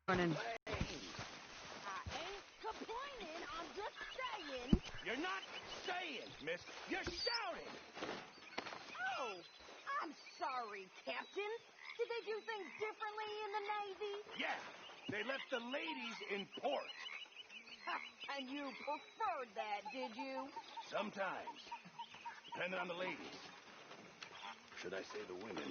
morning. I ain't complaining, I'm just saying. You're not saying, miss. You're shouting. Oh, I'm sorry, Captain. Did they do things differently in the Navy? Yeah, they left the ladies in port. And you preferred that, did you? Sometimes. Depending on the ladies. Should I say the women?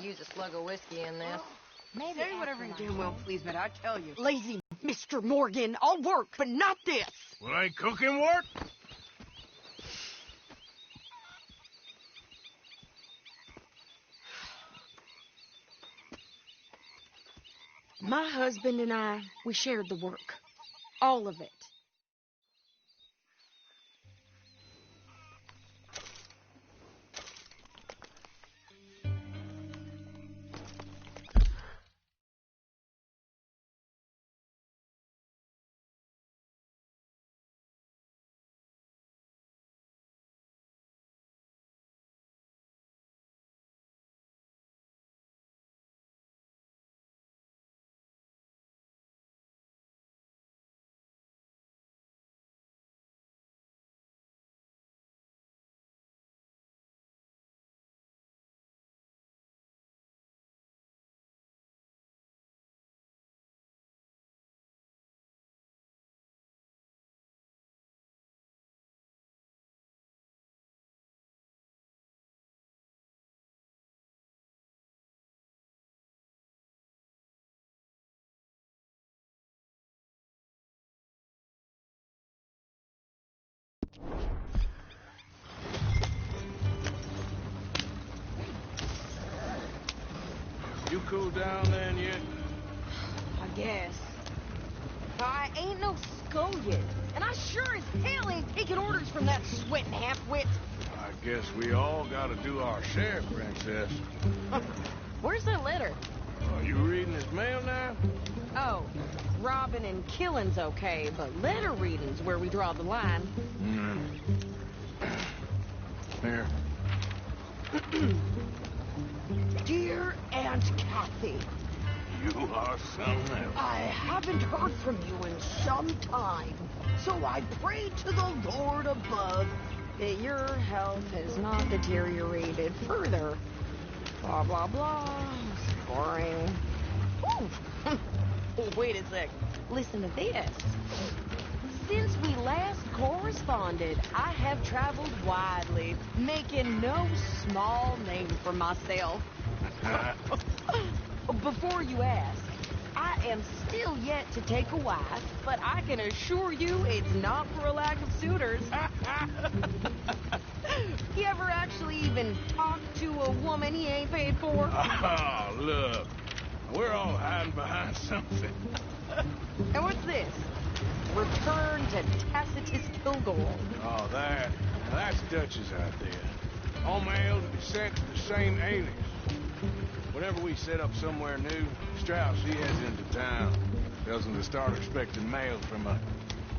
Use a slug of whiskey in this. Maybe say whatever you damn well please, but I tell you. Lazy Mr. Morgan, I'll work, but not this. Well, ain't cooking work? My husband and I, we shared the work. All of it. You cooled down then yet? I guess. I ain't no scullion, and I sure as hell ain't taking orders from that sweating half-wit. I guess we all gotta do our share, Princess. Where's that letter? Are you reading his mail now? Oh, robbing and killing's okay, but letter reading's where we draw the line. Here. Dear Aunt Kathy, You are something else. I haven't heard from you in some time, so I pray to the Lord above that your health has not deteriorated further. Blah, blah, blah. Scoring. Wait a sec. Listen to this. Since we last corresponded, I have traveled widely, making no small name for myself. Before you ask, I am still yet to take a wife, but I can assure you it's not for a lack of suitors. You ever actually even talk to a woman he ain't paid for? Oh, look. We're all hiding behind something. And what's this? Return to Tacitus Kilgore. Oh, that's Dutch's idea. All mail to be sent to the same alias. Whenever we set up somewhere new, Strauss, he heads into town. Tells them to start expecting mail from a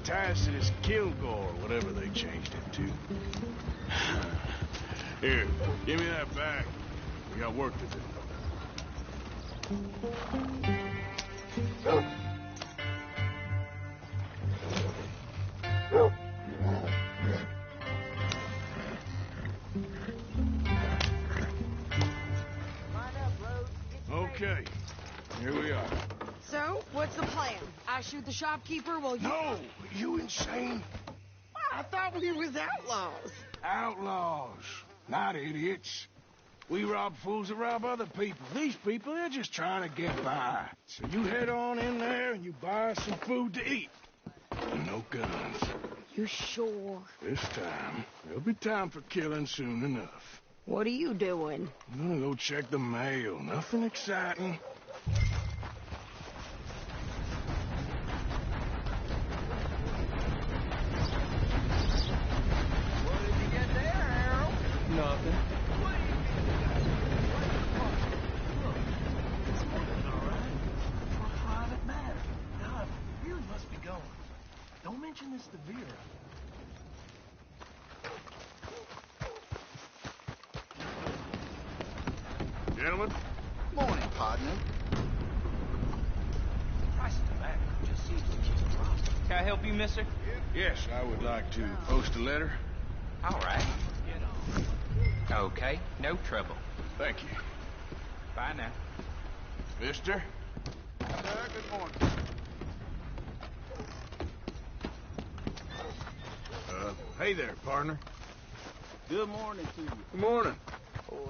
Tacitus Kilgore, whatever they changed it to. Here, give me that back. We got work to do. Okay, here we are. So, what's the plan? I shoot the shopkeeper while you... No, you insane? I thought we was outlaws. Outlaws, not idiots. We rob fools that rob other people. These people, they're just trying to get by. So you head on in there and you buy some food to eat. No guns. You sure? This time, there'll be time for killing soon enough. What are you doing? I'm gonna go check the mail. Nothing exciting. What did you get there, Harold? Nothing. Look, it's working all right. For a private matter. Now I really must be going. Don't mention this to Vera. Gentlemen? Morning, partner. Price of tobacco just seems to keep dropping. Can I help you, mister? Yes, I would like to post a letter. All right. Okay, no trouble. Thank you. Bye now. Mister? Good morning. Hey there, partner. Good morning to you. Good morning. Hello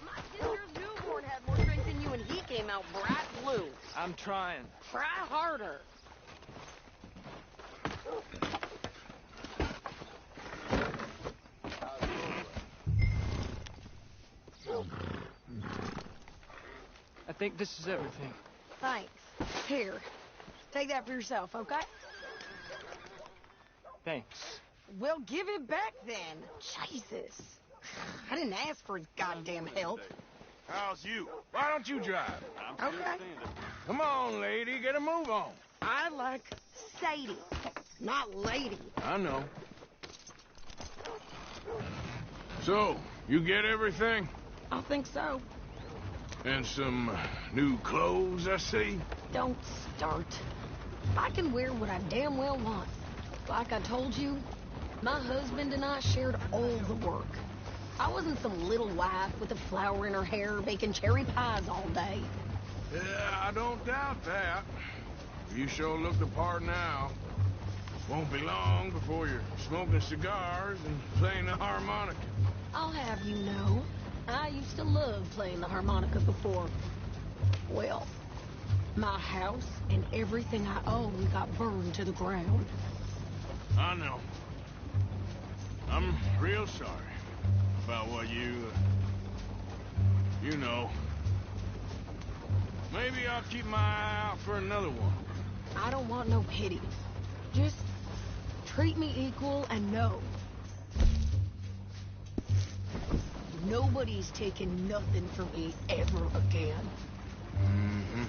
My sister's newborn had more strength than you, and he came out bright blue. there. I'm trying. Try harder. I think this is everything. Thanks. Here, take that for yourself, okay? Thanks. Well, give it back then. Jesus. I didn't ask for his goddamn help. How's you? Why don't you drive? Okay. Come on, lady, get a move on. I like Sadie, not lady. I know. So, you get everything? I think so. And some new clothes, I see? Don't start. I can wear what I damn well want. Like I told you, my husband and I shared all the work. I wasn't some little wife with a flower in her hair baking cherry pies all day. Yeah, I don't doubt that. You sure look the part now. Won't be long before you're smoking cigars and playing the harmonica. I'll have you know, I used to love playing the harmonica before. Well, my house and everything I own got burned to the ground. I know. I'm real sorry about what you know. Maybe I'll keep my eye out for another one. I don't want no pity. Just treat me equal and know. Nobody's taking nothing from me ever again. Mm-hmm.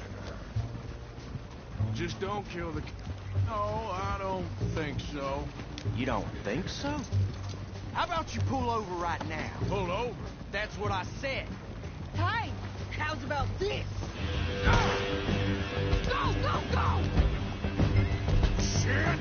Just don't kill the... No, I don't think so. You don't think so? How about you pull over right now? Pull over. That's what I said. Hey, how's about this? Go, go, go! Shit!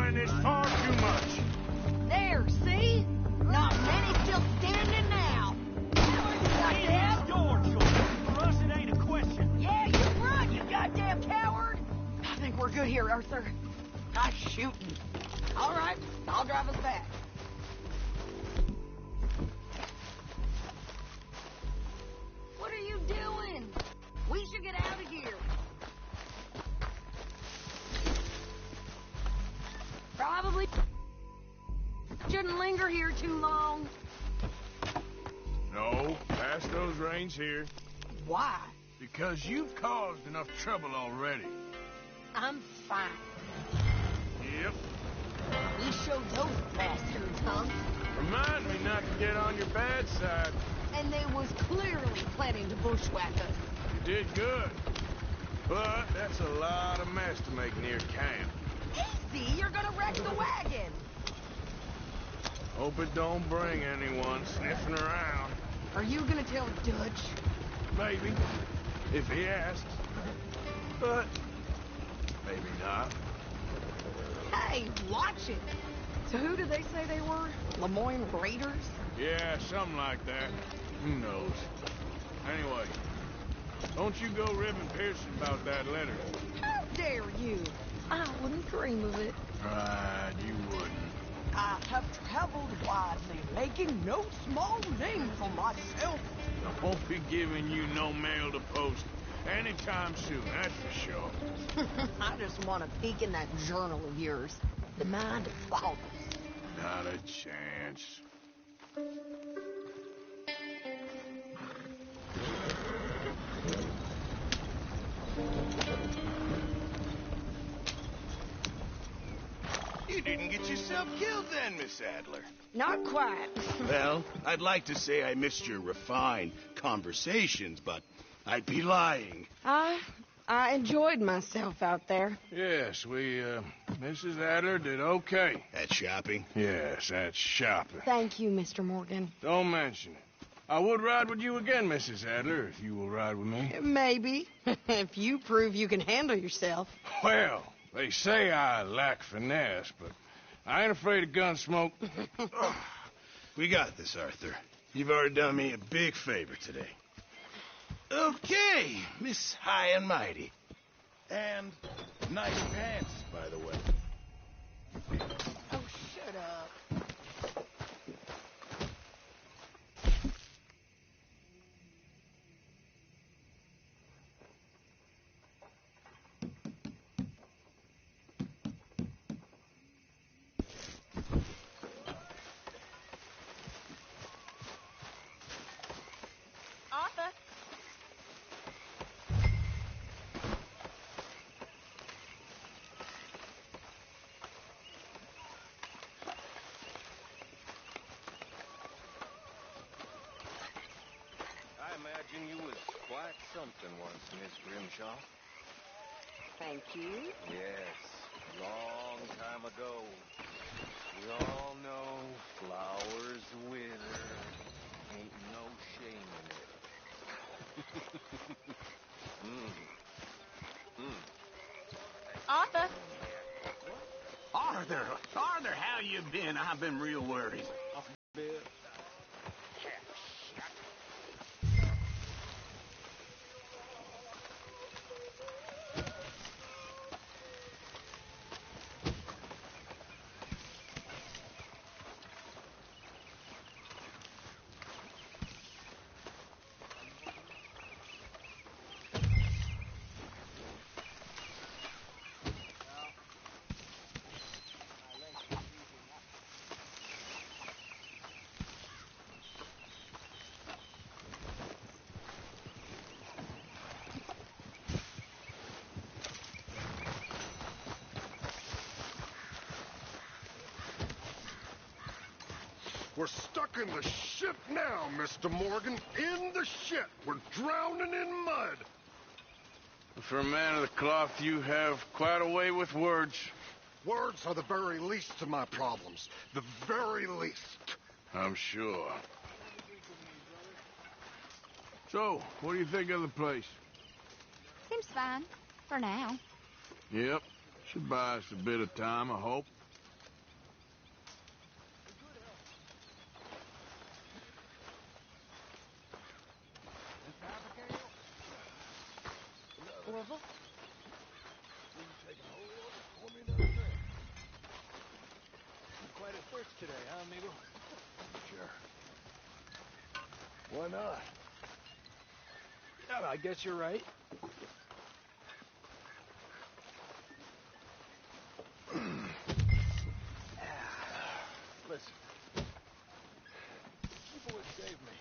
enjoying this far too much. There, see? Not many still standing now. Goddamn. Your choice. For us, it ain't a question. Yeah, you run, you goddamn coward. I think we're good here, Arthur. I'm shooting. All right, I'll drive us back. What are you doing? We should get out of here. Probably shouldn't linger here too long. No, past those range here. Why? Because you've caused enough trouble already. I'm fine. Yep. We showed those bastards, huh? Remind me not to get on your bad side. And they was clearly planning to bushwhack us. You did good. But that's a lot of mess to make near camp. Easy, you're gonna wreck the wagon. Hope it don't bring anyone sniffing around. Are you gonna tell Dutch? Maybe. If he asks. But maybe not. Hey, watch it. So who did they say they were? Lemoyne Raiders? Yeah, something like that. Who knows? Anyway, don't you go ribbing Pearson about that letter. How dare you? I wouldn't dream of it. Right, you wouldn't. I have traveled widely, making no small name for myself. I won't be giving you no mail to post anytime soon, that's for sure. I just want to peek in that journal of yours. The mind of fathers. Not a chance. You didn't get yourself killed then, Miss Adler. Not quite. Well, I'd like to say I missed your refined conversations, but I'd be lying. I enjoyed myself out there. Yes, Mrs. Adler did okay. At shopping? Yes, that's shopping. Thank you, Mr. Morgan. Don't mention it. I would ride with you again, Mrs. Adler, if you will ride with me. Maybe. If you prove you can handle yourself. Well, they say I lack finesse, but I ain't afraid of gun smoke. We got this, Arthur. You've already done me a big favor today. Okay, Miss High and Mighty. And nice pants, by the way. Oh, shut up. Arthur? I imagine you was quite something once, Miss Grimshaw. Thank you. Yes, long time ago. We all know flowers wither. Ain't no shame in it. Arthur? Arthur, how you been? I've been real worried. We're stuck in the shit now, Mr. Morgan. In the shit. We're drowning in mud. For a man of the cloth, you have quite a way with words. Words are the very least of my problems. The very least. I'm sure. So, what do you think of the place? Seems fine. For now. Yep. Should buy us a bit of time, I hope. today, huh, amigo? Sure. Why not? Yeah, I guess you're right. Listen. You boys saved me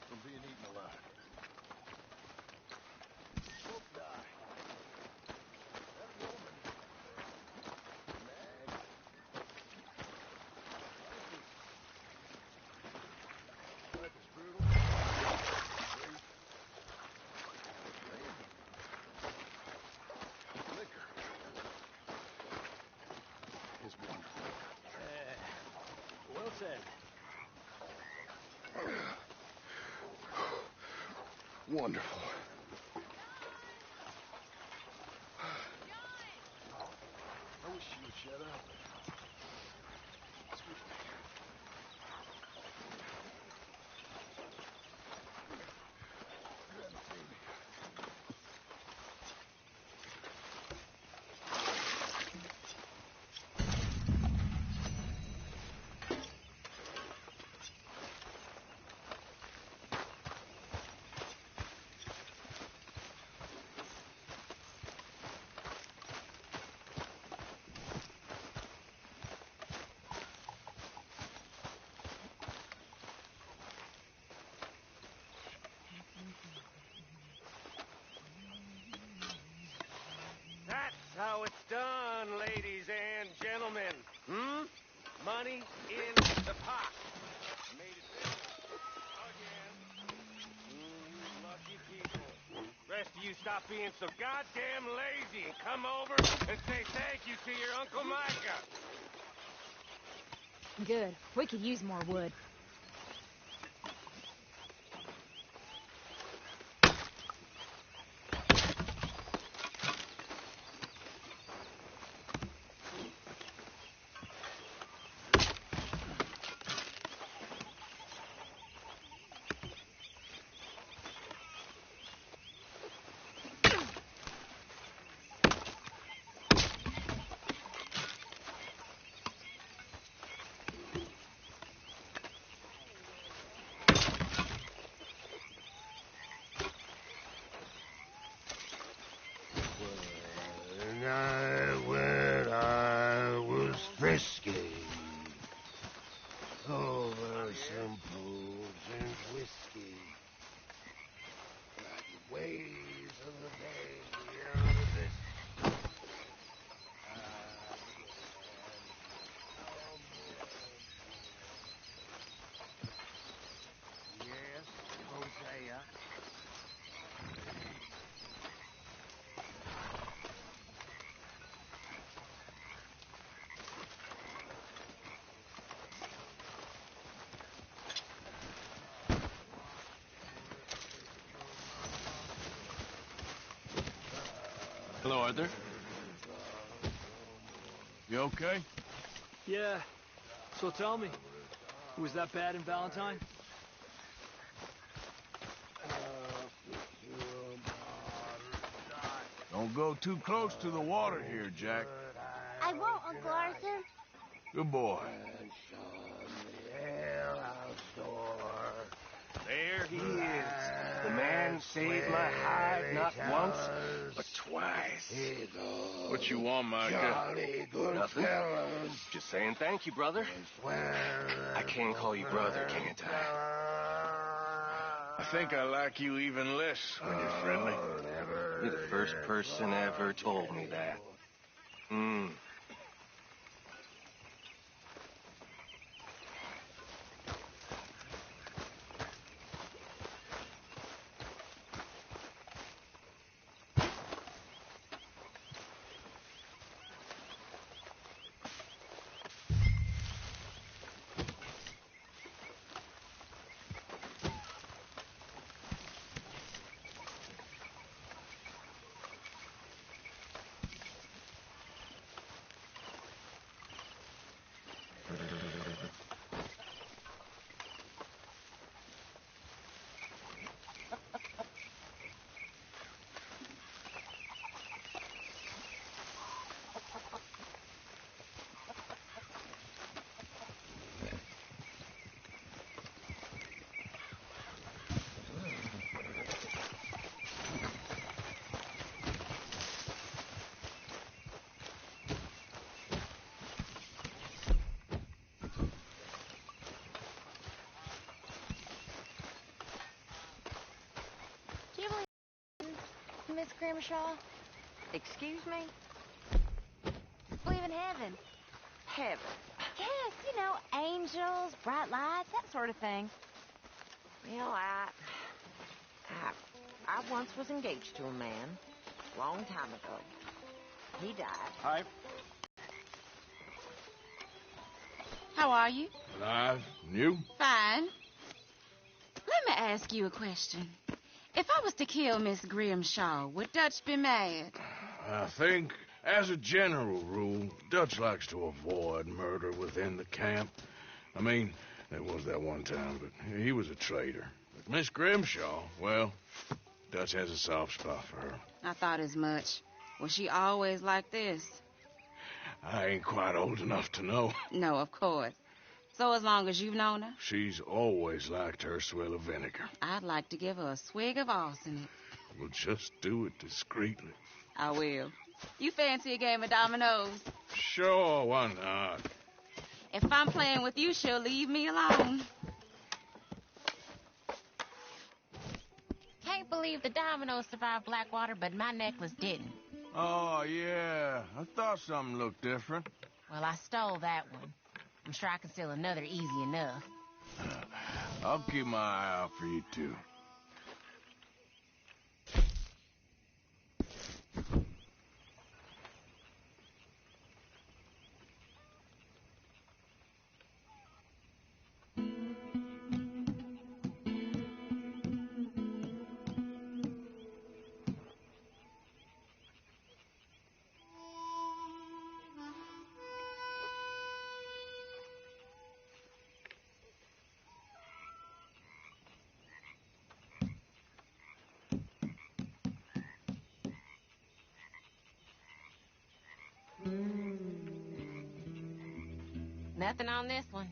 from being eaten alive. Both die. That woman. Mag. Life is brutal. Rape. Liquor is wonderful. Well said. Wonderful. I wish you would shut up. Excuse me. Grab a baby. That's how it's done, ladies and gentlemen. Money in the pot. Made it again. You lucky people. Rest of you stop being so goddamn lazy and come over and say thank you to your Uncle Micah. Good. We could use more wood. When I was frisky, over some pools and whiskey, like the waves of the day beyond this. Yes, Hosea. Hello, Arthur. You okay? Yeah. So tell me, was that bad in Valentine? Don't go too close to the water here, Jack. I won't, Uncle Arthur. Good boy. There he is. The man saved my hide not once, but twice. What you want, Micah? Nothing. Just saying thank you, brother. I can call you brother, can't I? I think I like you even less when you're friendly. You're the first person ever told me that. Grimshaw? Excuse me? Believe in heaven. Heaven. Yes, you know, angels, bright lights, that sort of thing. Well, I once was engaged to a man, a long time ago. He died. Hi. How are you? Alive. You? Fine. Let me ask you a question. If I was to kill Miss Grimshaw, would Dutch be mad? I think, as a general rule, Dutch likes to avoid murder within the camp. I mean, there was that one time, but he was a traitor. But Miss Grimshaw, well, Dutch has a soft spot for her. I thought as much. Was she always like this? I ain't quite old enough to know. No, of course. So as long as you've known her? She's always liked her swill of vinegar. I'd like to give her a swig of arsenic. We'll just do it discreetly. I will. You fancy a game of dominoes? Sure, why not? If I'm playing with you, she'll leave me alone. Can't believe the dominoes survived Blackwater, but my necklace didn't. Oh, yeah. I thought something looked different. Well, I stole that one. I'm sure I can steal another easy enough. I'll keep my eye out for you, too. Nothing on this one.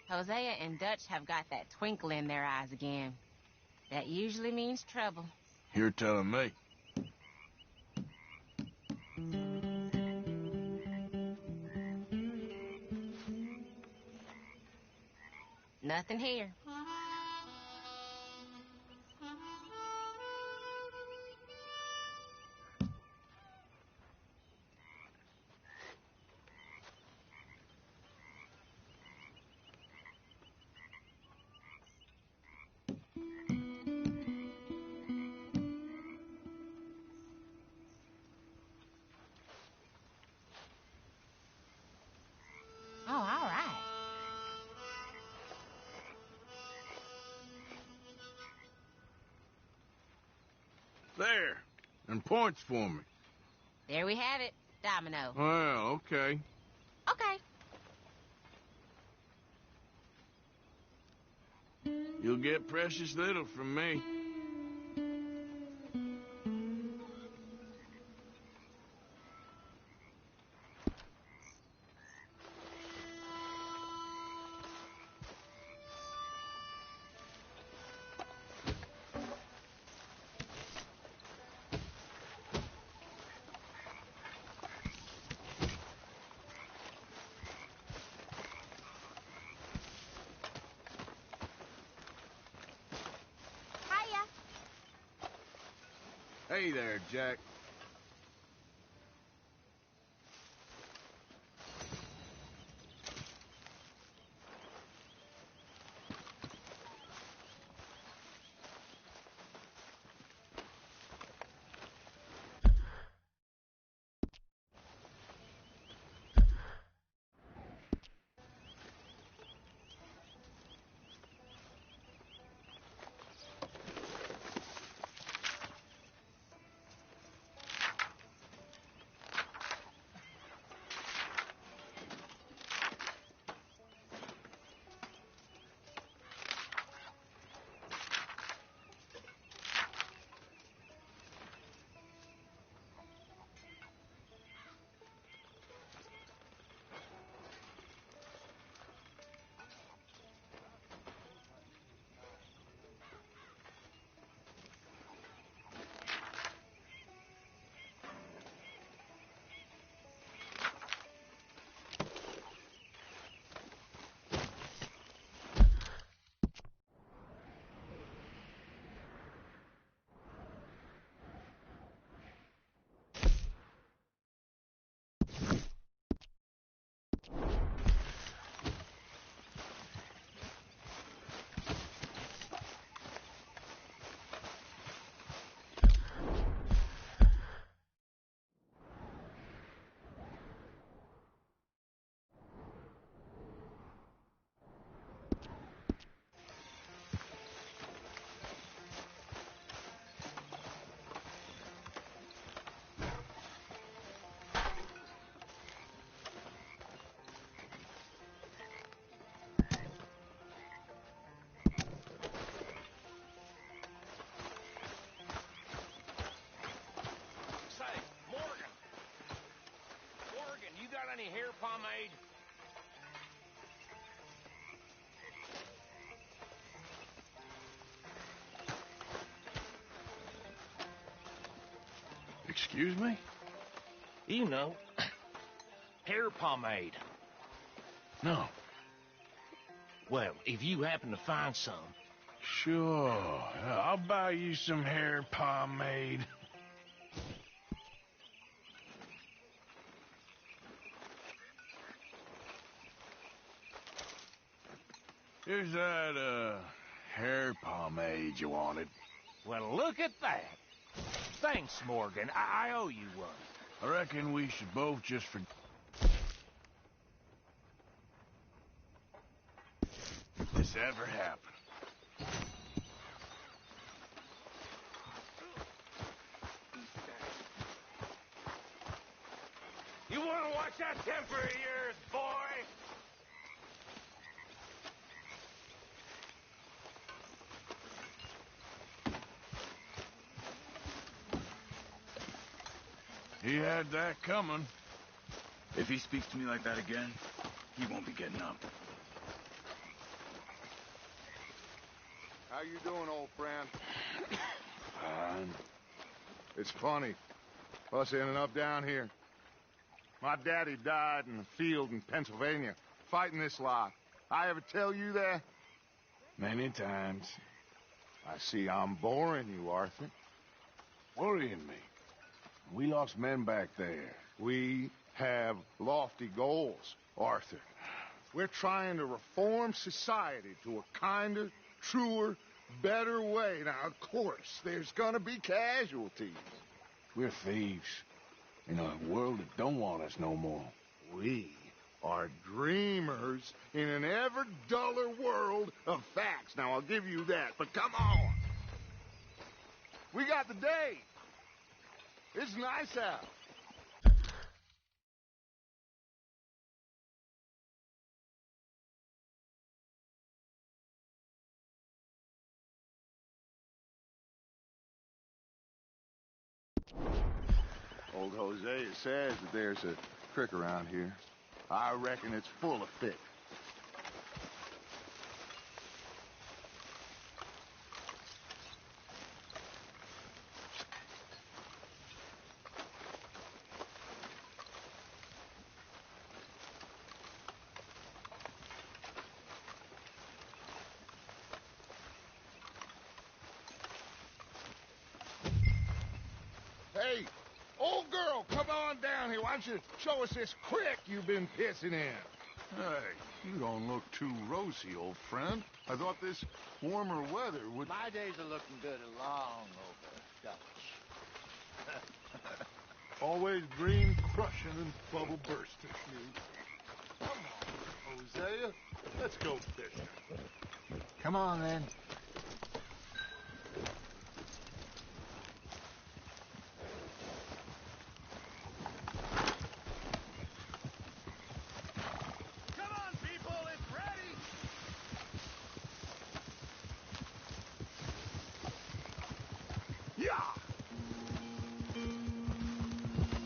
Hosea and Dutch have got that twinkle in their eyes again. That usually means trouble. You're telling me. Nothing here. Oh, all right. There. And points for me. There we have it. Domino. Well, okay. Okay. You'll get precious little from me. Hiya. Hey there, Jack. any hair pomade? Excuse me? You know, hair pomade. No. Well, if you happen to find some. Sure. I'll buy you some hair pomade. Here's that, hair pomade you wanted. Well, look at that. Thanks, Morgan. I owe you one. I reckon we should both just forget this ever happened. You want to watch that temper of yours, boy? He had that coming. If he speaks to me like that again, he won't be getting up. How you doing, old friend? Fine. It's funny. Us ending up down here. My daddy died in the field in Pennsylvania, fighting this lot. I ever tell you that? Many times. I see I'm boring you, Arthur. Worrying me. We lost men back there. We have lofty goals, Arthur. We're trying to reform society to a kinder, truer, better way. Now, of course, there's gonna be casualties. We're thieves. In a world that don't want us no more. We are dreamers in an ever duller world of facts. Now, I'll give you that, but come on. We got the day. It's nice out. Old Hosea says that there's a creek around here. I reckon it's full of fish. Hey, old girl, come on down here. Why don't you show us this creek you've been pissing in? Hey, you don't look too rosy, old friend. I thought this warmer weather would... My days are looking good and long over, Dutch. Always dream crushing and bubble bursting, you. Come on, Hosea. Let's go fishing. Come on, then.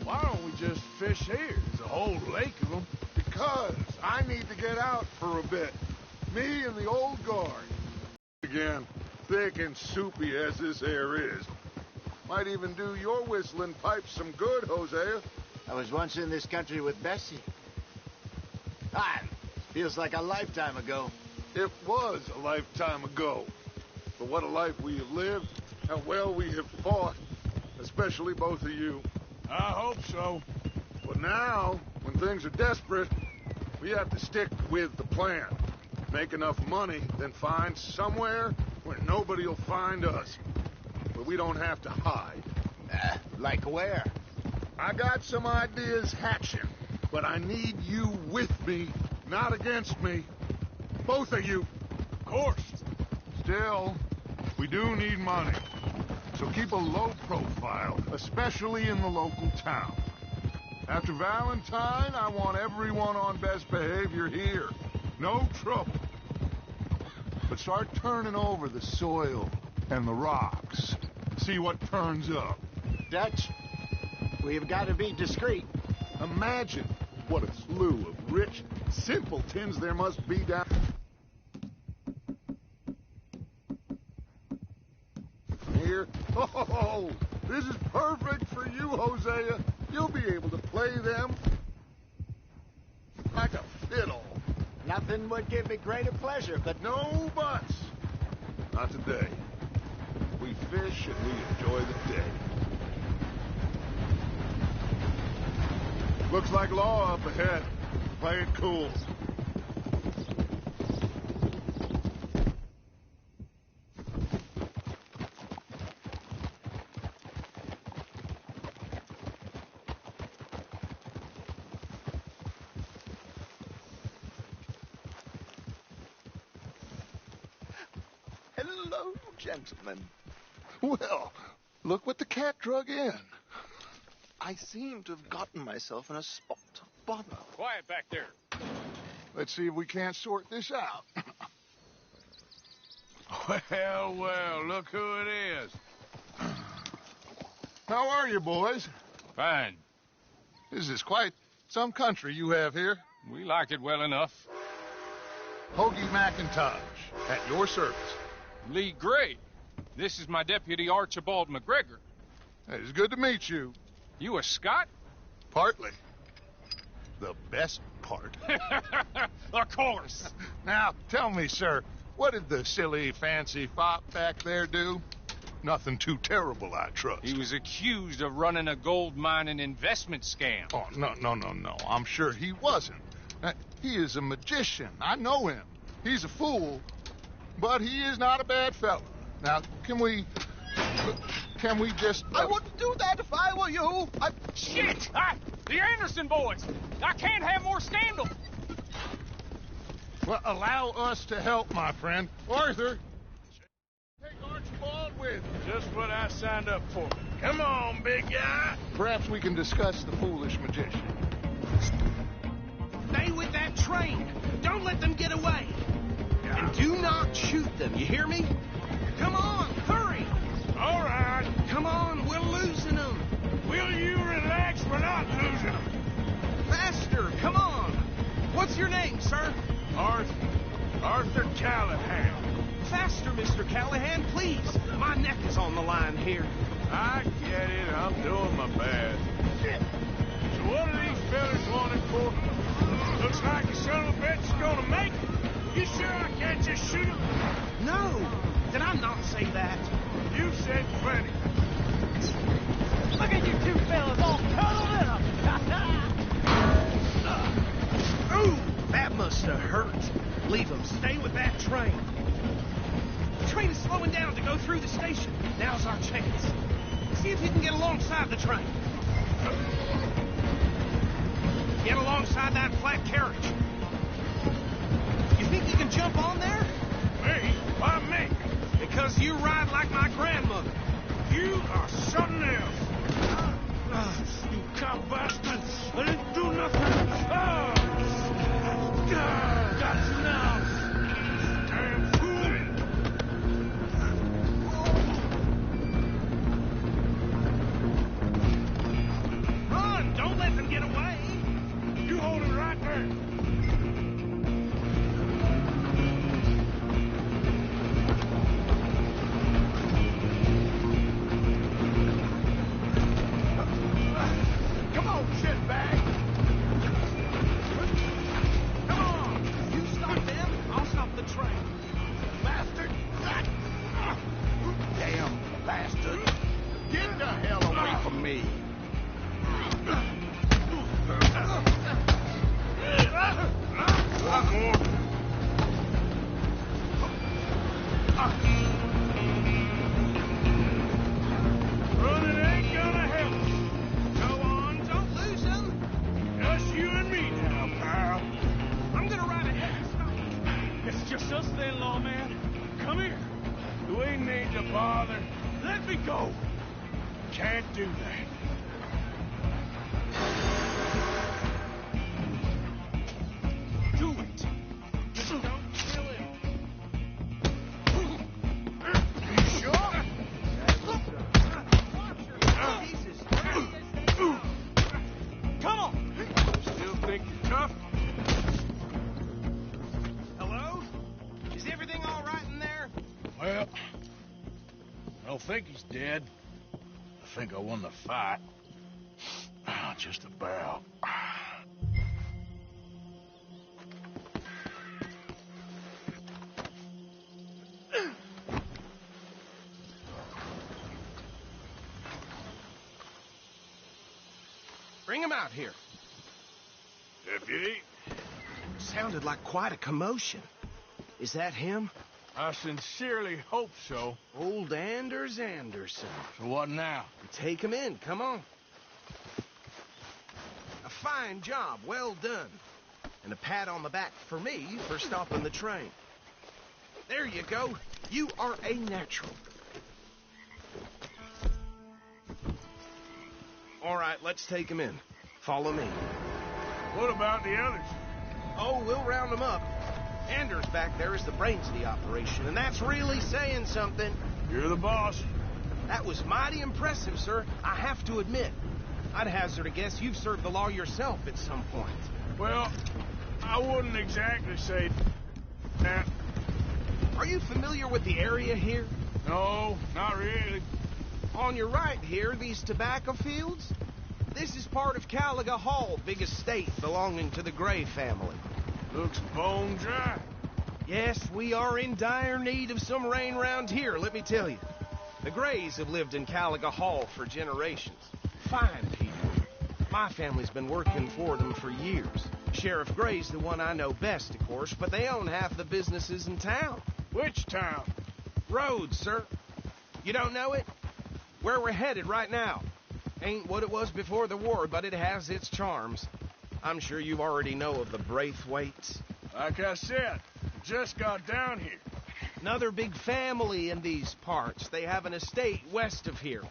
Why don't we just fish here? There's a whole lake of them. Because I need to get out for a bit. Me and the old guard. Again, thick and soupy as this air is. Might even do your whistling pipes some good, Hosea. I was once in this country with Bessie. Feels like a lifetime ago. It was a lifetime ago. But what a life we have lived. How well we have fought. Especially both of you. I hope so. But now, when things are desperate, we have to stick with the plan. Make enough money, then find somewhere where nobody will find us. Where we don't have to hide. Like where? I got some ideas hatching, but I need you with me, not against me. Both of you. Of course. Still, we do need money. So keep a low profile, especially in the local town. After Valentine, I want everyone on best behavior here. No trouble. But start turning over the soil and the rocks. See what turns up. Dutch, we've got to be discreet. Imagine What a slew of rich simpletons there must be down here. Oh, this is perfect for you, Hosea. You'll be able to play them like a fiddle. Nothing would give me greater pleasure, but no buts. Not today. We fish and we enjoy the day. Looks like law up ahead. Play it cool. hello, gentlemen. Well, look what the cat drug in. I seem to have gotten myself in a spot of bother. Quiet back there. Let's see if we can't sort this out. Well, look who it is. How are you, boys? Fine. This is quite some country you have here. We like it well enough. Hoagie McIntosh, at your service. Lee Gray. This is my deputy, Archibald McGregor. It's good to meet you. You a Scot? Partly. The best part. Of course. Now, tell me, sir, what did the silly, fancy fop back there do? Nothing too terrible, I trust. He was accused of running a gold mining investment scam. Oh, no. I'm sure he wasn't. He is a magician. I know him. He's a fool, but he is not a bad fellow. Now, can we just... I wouldn't do that if I were you. Shit! The Anderson boys! I can't have more scandal! Well, allow us to help, my friend. Arthur, take Archibald with you. Just what I signed up for. Come on, big guy. Perhaps we can discuss the foolish magician. Stay with that train. Don't let them get away. And do not shoot them, you hear me? Come on, hurry. All right. Come on, we're losing them. Will you relax? We're not losing them. Faster, come on. What's your name, sir? Arthur Callahan. Faster, Mr. Callahan, please. My neck is on the line here. I get it. I'm doing my best. So what are these fellas wanted for? Looks like a son of a bitch is gonna make it. You sure I can't just shoot him? No. Did I not say that? You said plenty. Look at you two fellas all cuddled up. Ooh, that must have hurt. Leave them. Stay with that train. The train is slowing down to go through the station. Now's our chance. See if you can get alongside the train. Get alongside that flat carriage. You think you can jump on there? Me? Why me? Because you ride like my grandmother. You are something else. You cop bastard. I didn't do nothing. Got you now. Damn fool. Run! Don't let them get away. You hold it right there. Come on, shitbag. Come on. You stop them, I'll stop the train. Bastard. Damn bastard. Get the hell away from me. One more. Running ain't gonna help. Go on, don't lose them. Just you and me now, pal. I'm gonna ride ahead and stop. It's just us then, lawman. Come here. We need to bother. Let me go. Can't do that. Do it. Just don't kill him. You sure? Jesus. Come on. Still think Well, I don't think he's dead. I think I won the fight. Just about. Bring him out here. Deputy? Sounded like quite a commotion. Is that him? I sincerely hope so. Old Anders Anderson. So what now? Take him in, come on. A fine job, well done. And a pat on the back for me for stopping the train. There you go. You are a natural. All right, let's take him in. Follow me. What about the others? Oh, we'll round them up. Anders back there is the brains of the operation, and that's really saying something. You're the boss. That was mighty impressive, sir. I have to admit. I'd hazard a guess you've served the law yourself at some point. Well, I wouldn't exactly say that. Are you familiar with the area here? No, not really. On your right here, these tobacco fields? This is part of Caliga Hall, big estate belonging to the Gray family. Looks bone dry. Yes, we are in dire need of some rain round here, let me tell you. The Grays have lived in Caliga Hall for generations. Fine people. My family's been working for them for years. Sheriff Gray's the one I know best, of course, but they own half the businesses in town. Which town? Rhodes, sir. You don't know it? Where we're headed right now. Ain't what it was before the war, but it has its charms. I'm sure you already know of the Braithwaites. Like I said, just got down here. Another big family in these parts. They have an estate west of here.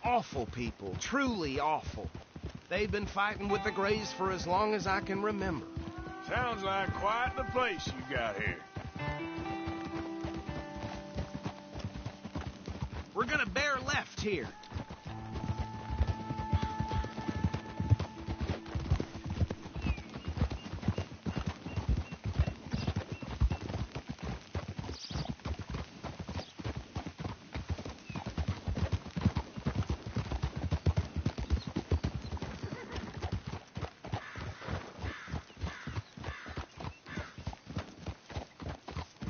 Awful people, truly awful. They've been fighting with the Grays for as long as I can remember. Sounds like quite the place you got here. We're gonna bear left here.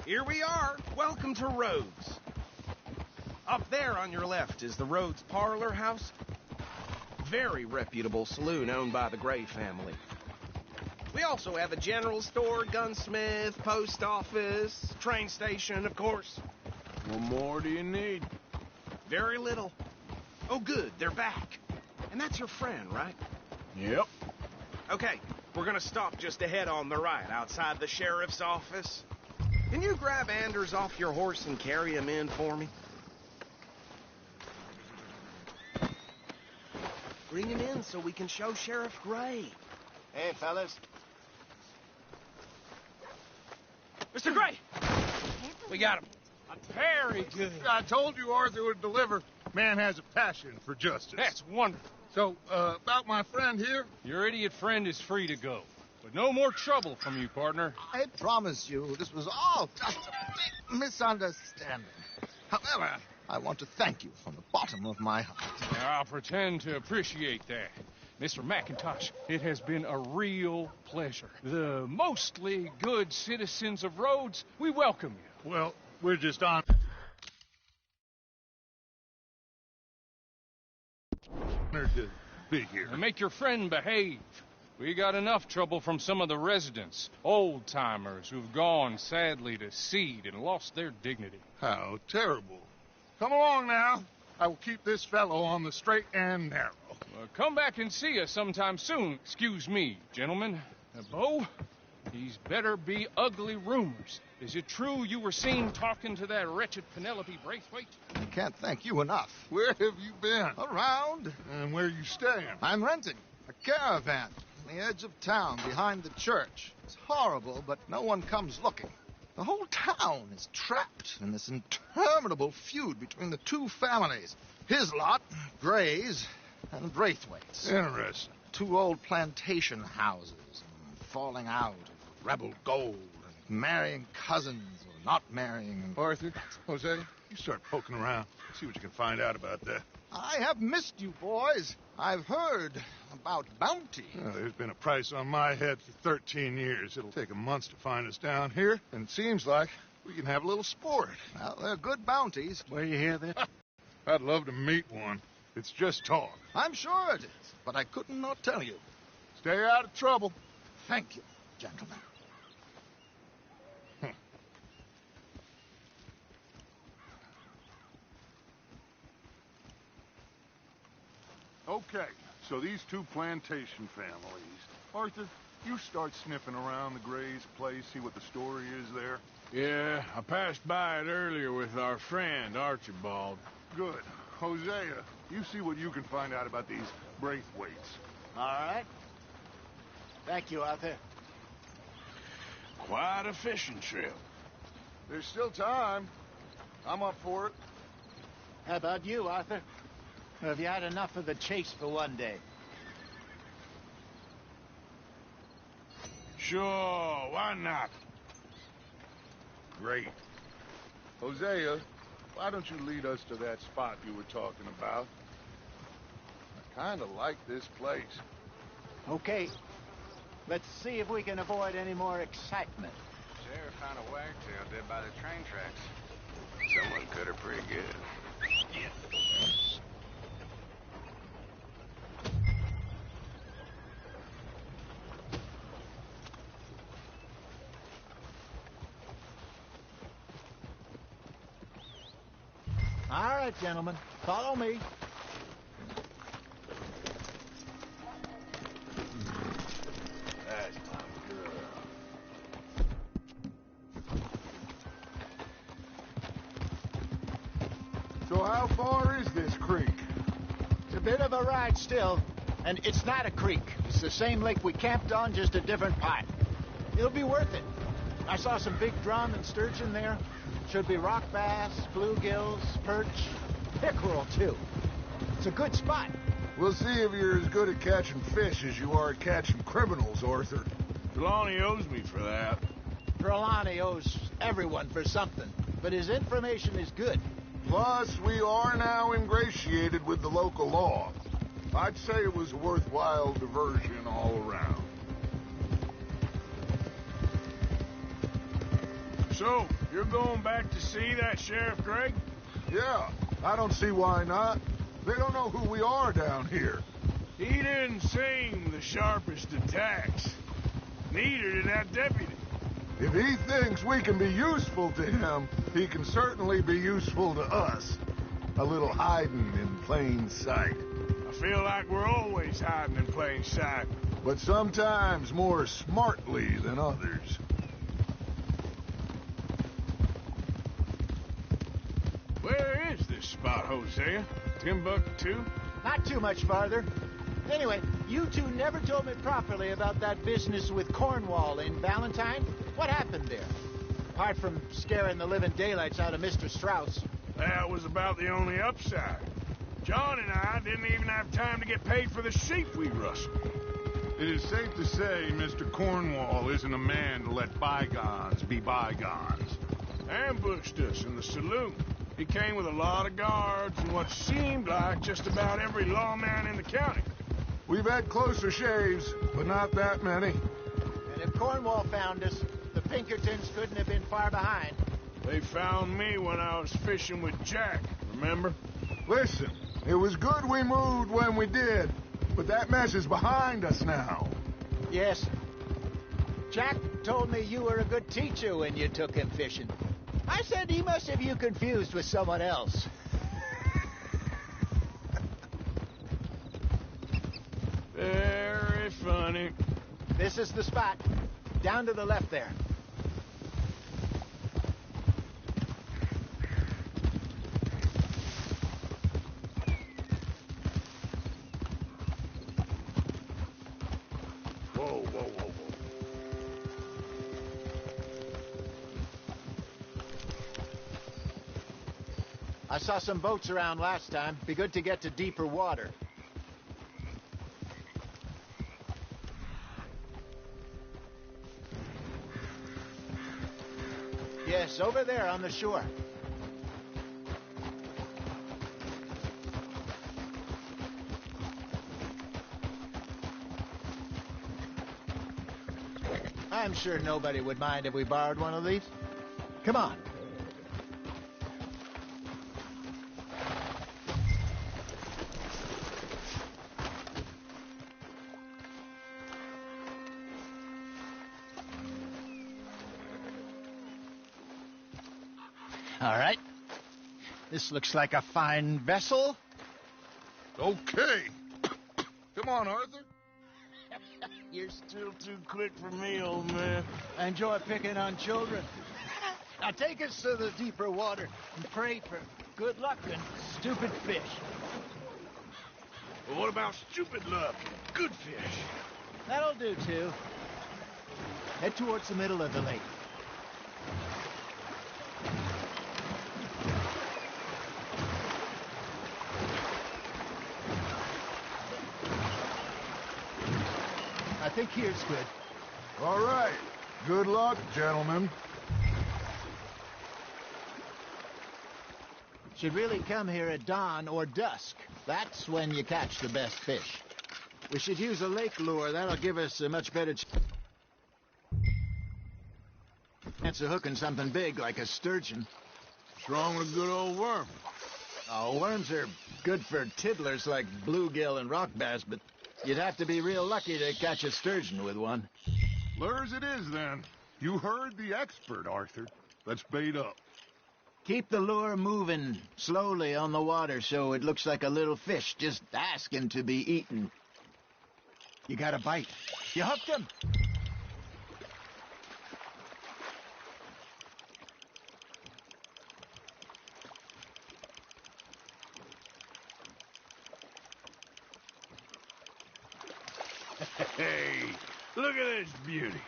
Here we are. Welcome to Rhodes. Up there on your left is the Rhodes Parlor House. Very reputable saloon owned by the Gray family. We also have a general store, gunsmith, post office, train station, of course. What more do you need? Very little. Oh, good. They're back. And that's your friend, right? Yep. Okay. We're gonna stop just ahead on the right, outside the sheriff's office. Can you grab Anders off your horse and carry him in for me? Bring him in so we can show Sheriff Gray. Hey, fellas. Mr. Gray! We got him. Very good. I told you Arthur would deliver. Man has a passion for justice. That's wonderful. So, about my friend here? Your idiot friend is free to go. But no more trouble from you, partner. I promise you, this was all just a big misunderstanding. However, I want to thank you from the bottom of my heart. Now, I'll pretend to appreciate that. Mr. McIntosh, it has been a real pleasure. The mostly good citizens of Rhodes, we welcome you. Well, we're just honored to be here. Now make your friend behave. We got enough trouble from some of the residents, old-timers who've gone, sadly, to seed and lost their dignity. How terrible. Come along now. I will keep this fellow on the straight and narrow. Come back and see us sometime soon. Excuse me, gentlemen. Bo, these better be ugly rumors. Is it true you were seen talking to that wretched Penelope Braithwaite? I can't thank you enough. Where have you been? Around. And where you staying? I'm renting a caravan on the edge of town behind the church. It's horrible, but no one comes looking. The whole town is trapped in this interminable feud between the two families. His lot, Gray's, and Braithwaite's. Interesting. Two old plantation houses, and falling out of rebel gold, and marrying cousins, not marrying. Arthur, Jose, you start poking around. See what you can find out about that. I have missed you, boys. I've heard about bounty. There's been a price on my head for 13 years. It'll take 'em months to find us down here, and it seems like we can have a little sport. Well, they're good bounties. Where you hear that? I'd love to meet one. It's just talk. I'm sure it is, but I couldn't not tell you. Stay out of trouble. Thank you, gentlemen. Okay, so these two plantation families. Arthur, you start sniffing around the Gray's place, see what the story is there. Yeah, I passed by it earlier with our friend, Archibald. Good. Hosea, you see what you can find out about these Braithwaites. All right. Thank you, Arthur. Quite a fishing trip. There's still time. I'm up for it. How about you, Arthur? Have you had enough of the chase for one day? Sure, why not? Great. Hosea, why don't you lead us to that spot you were talking about? I kind of like this place. Okay. Let's see if we can avoid any more excitement. Sheriff found a wagtail dead by the train tracks. Someone cut her pretty good. Yeah. All right, gentlemen. Follow me. That's my girl. So how far is this creek? It's a bit of a ride still, and it's not a creek. It's the same lake we camped on, just a different part. It'll be worth it. I saw some big drum and sturgeon there. Should be rock bass, bluegills, perch, pickerel, too. It's a good spot. We'll see if you're as good at catching fish as you are at catching criminals, Arthur. Trelawney owes me for that. Trelawney owes everyone for something, but his information is good. Plus, we are now ingratiated with the local law. I'd say it was a worthwhile diversion all around. So, you're going back to see that Sheriff Gregg? Yeah, I don't see why not. They don't know who we are down here. He didn't seem the sharpest attacks. Neither did that deputy. If he thinks we can be useful to him, he can certainly be useful to us. A little hiding in plain sight. I feel like we're always hiding in plain sight. But sometimes more smartly than others. Where is this spot, Hosea? Timbuktu? Not too much farther. Anyway, you two never told me properly about that business with Cornwall in Valentine. What happened there? Apart from scaring the living daylights out of Mr. Strauss. That was about the only upside. John and I didn't even have time to get paid for the sheep we rustled. It is safe to say Mr. Cornwall isn't a man to let bygones be bygones. Ambushed us in the saloon. He came with a lot of guards and what seemed like just about every lawman in the county. We've had closer shaves, but not that many. And if Cornwall found us, the Pinkertons couldn't have been far behind. They found me when I was fishing with Jack, remember? Listen, it was good we moved when we did, but that mess is behind us now. Yes. Jack told me you were a good teacher when you took him fishing. I said he must have you confused with someone else. Very funny. This is the spot. Down to the left there. Whoa, whoa, whoa, whoa. I saw some boats around last time. Be good to get to deeper water. Yes, It's over there on the shore. I'm sure nobody would mind if we borrowed one of these. Come on. All right. This looks like a fine vessel. Okay. Come on, Arthur. You're still too quick for me, old man. I enjoy picking on children. Now take us to the deeper water and pray for good luck and stupid fish. Well, what about stupid luck and good fish? That'll do, too. Head towards the middle of the lake. I think here's good. All right. Good luck, gentlemen. Should really come here at dawn or dusk. That's when you catch the best fish. We should use a lake lure. That'll give us a much better chance of hooking something big like a sturgeon. What's wrong with a good old worm? Oh, worms are good for tiddlers like bluegill and rock bass, but you'd have to be real lucky to catch a sturgeon with one. Lures it is, then. You heard the expert, Arthur. Let's bait up. Keep the lure moving slowly on the water so it looks like a little fish just asking to be eaten. You got a bite. You hooked him. Hey, look at this beauty.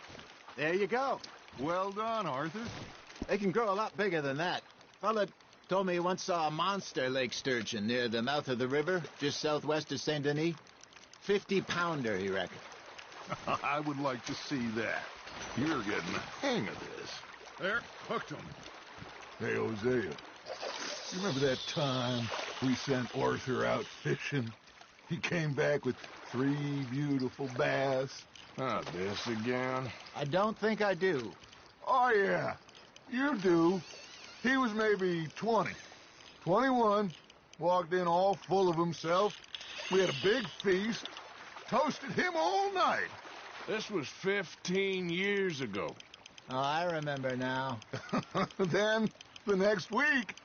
There you go. Well done, Arthur. They can grow a lot bigger than that. Fella told me he once saw a monster lake sturgeon near the mouth of the river, just southwest of Saint Denis. 50-pounder, he reckoned. I would like to see that. You're getting the hang of this. There, hooked him. Hey, Hosea, you remember that time we sent Arthur out fishing? He came back with 3 beautiful bass. Not this again. I don't think I do. Oh, yeah. You do. He was maybe 20. 21. Walked in all full of himself. We had a big feast. Toasted him all night. This was 15 years ago. Oh, I remember now. Then, the next week,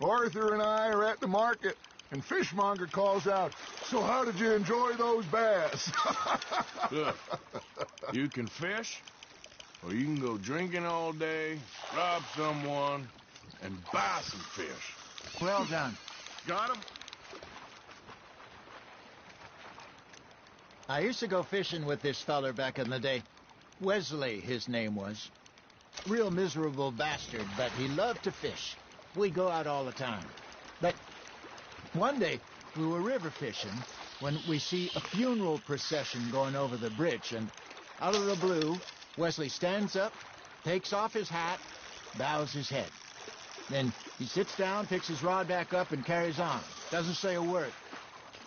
Arthur and I are at the market, and Fishmonger calls out, "So how did you enjoy those bass?" Look, you can fish, or you can go drinking all day, rob someone, and buy some fish. Well done. Got him? I used to go fishing with this feller back in the day. Wesley, his name was. Real miserable bastard, but he loved to fish. We'd go out all the time. But one day, we were river fishing when we see a funeral procession going over the bridge, and out of the blue, Wesley stands up, takes off his hat, bows his head. Then he sits down, picks his rod back up, and carries on. Doesn't say a word.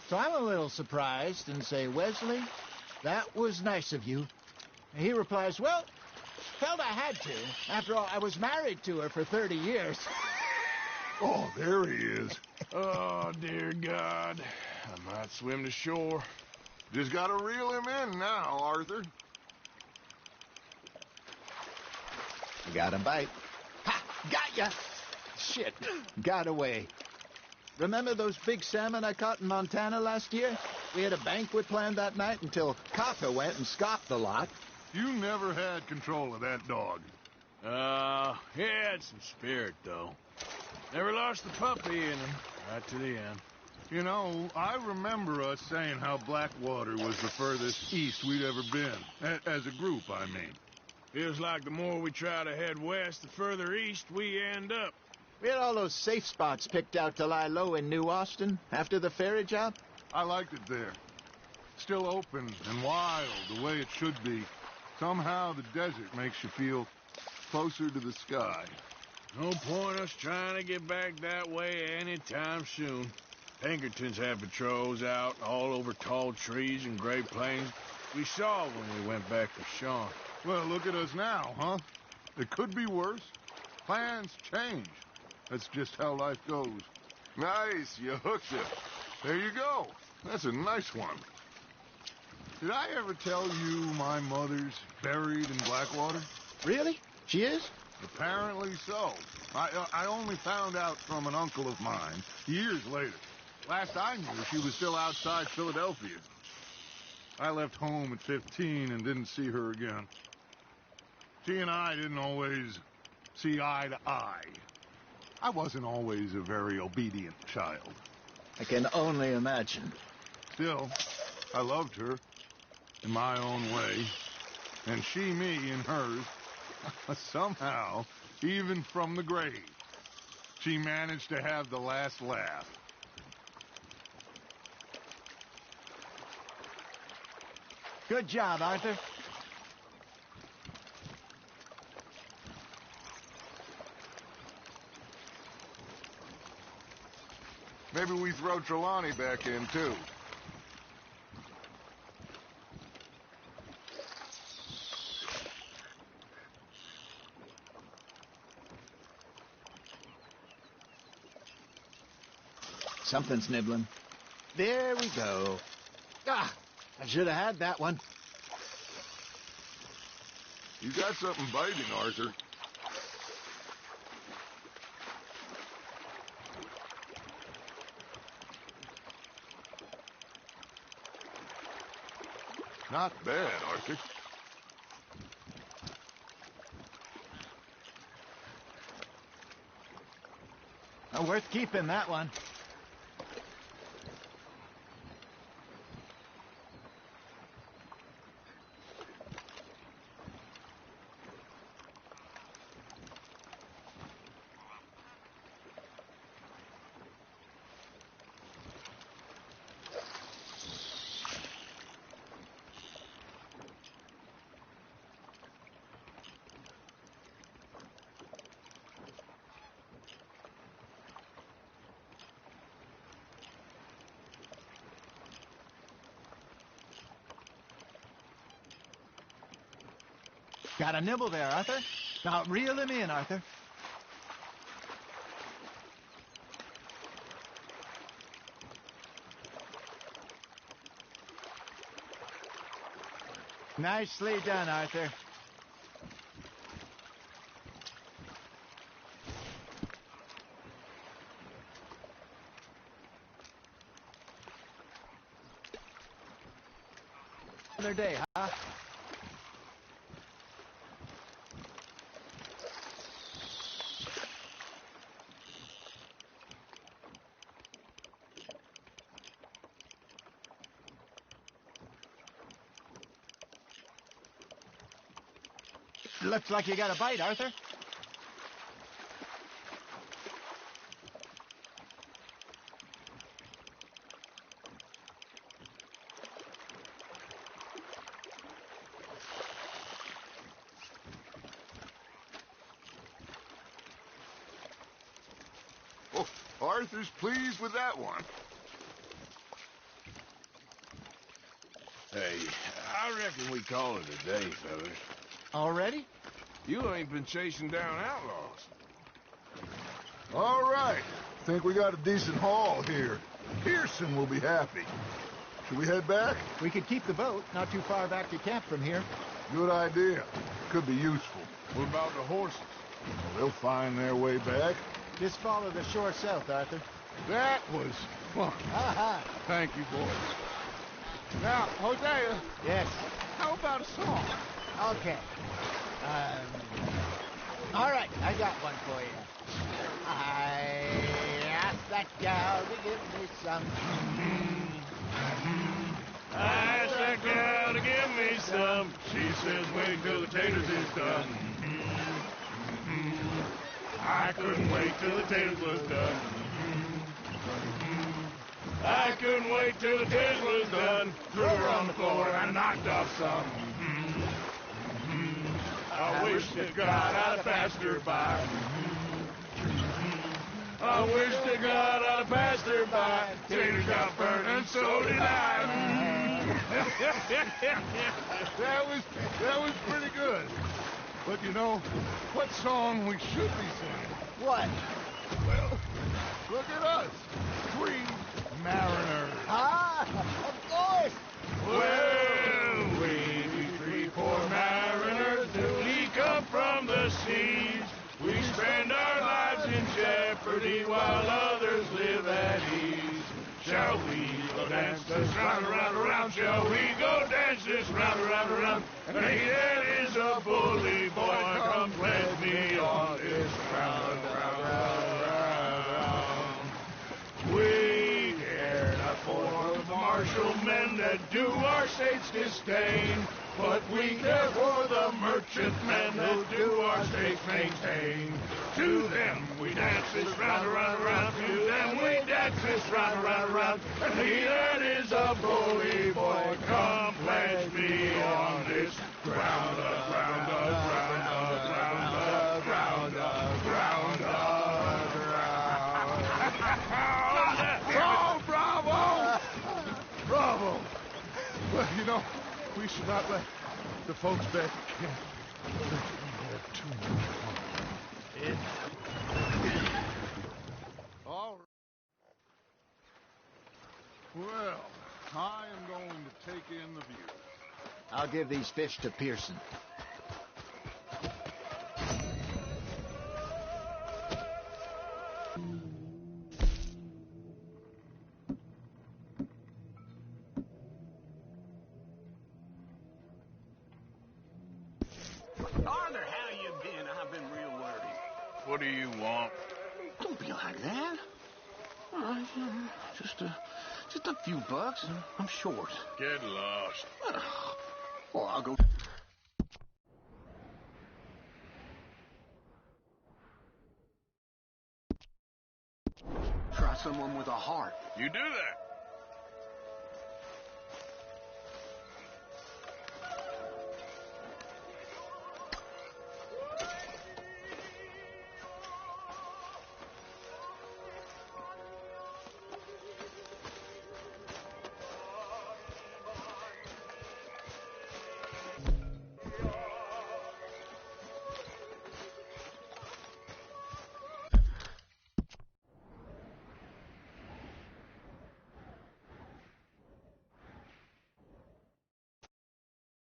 So I'm a little surprised and say, "Wesley, that was nice of you." And he replies, "Well, felt I had to. After all, I was married to her for 30 years. Oh, there he is. Oh, dear God. I might swim to shore. Just gotta reel him in now, Arthur. You got a bite. Ha! Got ya! Shit. Got away. Remember those big salmon I caught in Montana last year? We had a banquet planned that night until Kafka went and scoffed the lot. You never had control of that dog. He had some spirit, though. Never lost the puppy in him, right to the end. You know, I remember us saying how Blackwater was the furthest east we'd ever been. As a group, I mean. Feels like the more we try to head west, the further east we end up. We had all those safe spots picked out to lie low in New Austin after the ferry job. I liked it there. Still open and wild, the way it should be. Somehow the desert makes you feel closer to the sky. No point us trying to get back that way anytime soon. Pinkertons had patrols out all over tall trees and Great Plains. We saw when we went back to Sean. Well, look at us now, huh? It could be worse. Plans change. That's just how life goes. Nice, you hooked it. There you go. That's a nice one. Did I ever tell you my mother's buried in Blackwater? Really? She is? Apparently so. I only found out from an uncle of mine years later. Last I knew, she was still outside Philadelphia. I left home at 15 and didn't see her again. She and I didn't always see eye to eye. I wasn't always a very obedient child. I can only imagine. Still, I loved her in my own way, and she me in hers. Somehow, even from the grave, she managed to have the last laugh. Good job, Arthur. Maybe we throw Trelawney back in, too. Something's nibbling. There we go. Ah, I should have had that one. You got something biting, Arthur. Not bad, Arthur. Worth keeping, that one. Got a nibble there, Arthur. Now reel him in, Arthur. Nicely done, Arthur. Another day, huh? Looks like you got a bite, Arthur. Oh, Arthur's pleased with that one. Hey, I reckon we call it a day, fellas. Already? You ain't been chasing down outlaws. All right. Think we got a decent haul here. Pearson will be happy. Should we head back? We could keep the boat not too far back to camp from here. Good idea. Could be useful. What about the horses? Well, they'll find their way back. Just follow the shore south, Arthur. That was fun. Aha! Thank you, boys. Now, Hosea. Yes. How about a song? Okay. All right, I got one for you. I asked that gal to give me some. I asked that gal to give me some. She says, wait till the taters is done. I couldn't wait till the taters was done. I couldn't wait till the taters was done. Threw her on the floor and I knocked off some. I wish that God I'd passed her by. I wish to God I'd passed her by. Taters got burnt and so did I. that was pretty good. But you know, what song we should be singing? What? Well, look at us. 3 mariners. Ah, of course. Well, we 3 poor mariners, newly come from the seas. We spend our lives in jeopardy while others live at ease. Shall we go dance this round, around, around? Shall we go dance this round, around, around? And he that is a bully boy, come pledge me on this round, round, round, round. We care not for the martial men that do our states disdain, but we care for the merchant men who do our states maintain. To them we dance this round, around, around. To them we dance this round, around, around. And he that is a bully boy, come pledge me on this ground, ground, ground, ground, ground, ground, ground. Oh, bravo! Bravo! Well, you know, we should not let the folks back at camp have too much fun. All right. Well, I am going to take in the view. I'll give these fish to Pearson. Arthur, how you been? I've been real worried. What do you want? Don't be like that. Just a few bucks. I'm short. Get lost. Well, I'll go. Try someone with a heart. You do that.